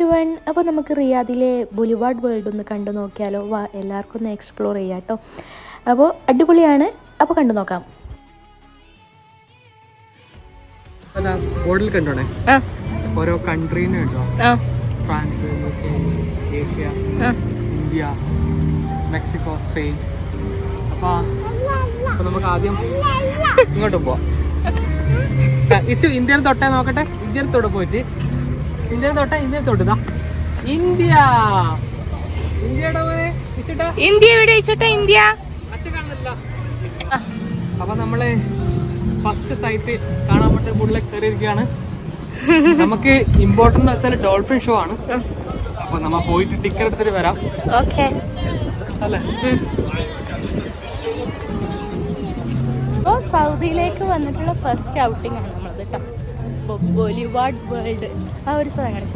Everyone, അപ്പോൾ നമുക്ക് റിയാദിലെ ബൊലിവാർഡ് വേൾഡ് ഒന്ന് കണ്ടു നോക്കിയാലോ? വാ, എല്ലാവർക്കും ഒന്ന് എക്സ്പ്ലോർ ചെയ്യാം കേട്ടോ. അപ്പോൾ അടിപൊളിയാണ്, അപ്പോൾ കണ്ടു നോക്കാം. ബോർഡിൽ കണ്ടോണേ ഓരോ കൺട്രീനെ ഉണ്ടോ? France, UK, Asia, India, Mexico, Spain. അപ്പൊ നമുക്ക് ആദ്യം ഇങ്ങോട്ട് പോവാം. ഇന്ത്യയിൽ തൊട്ടേ നോക്കട്ടെ. ഇന്ത്യയിൽ തൊട്ട് പോയിട്ട് ഇന്ത്യയിൽ തൊട്ടിതാ ഇന്ത്യ. ഇന്ത്യയുടെ ഇന്ത്യ എവിടെ ഇന്ത്യ അച്ഛ കാണുന്നില്ല. അപ്പൊ നമ്മള് ഫസ്റ്റ് സൈറ്റ് കാണാൻ വേണ്ടി കൂടുതൽ കയറിയിരിക്കുകയാണ്. നമുക്ക് ഇമ്പോർട്ടന്റ് വെച്ചാൽ ഡോൾഫിൻ ഷോ ആണ്. അപ്പൊ നമ്മ പോയിട്ട് ടിക്കറ്റ് എടുത്തിട്ട് വരാം. അല്ലേ? അപ്പോൾ സൗദിയിലേക്ക് വന്നിട്ടുള്ള ഫസ്റ്റ് ഔട്ടിംഗ് ആണ് നമ്മളത് കേട്ടോ. അപ്പോൾ ബൊലിവാർഡ് വേൾഡ് ആ ഒരു സ്ഥലം കാണിച്ചത്.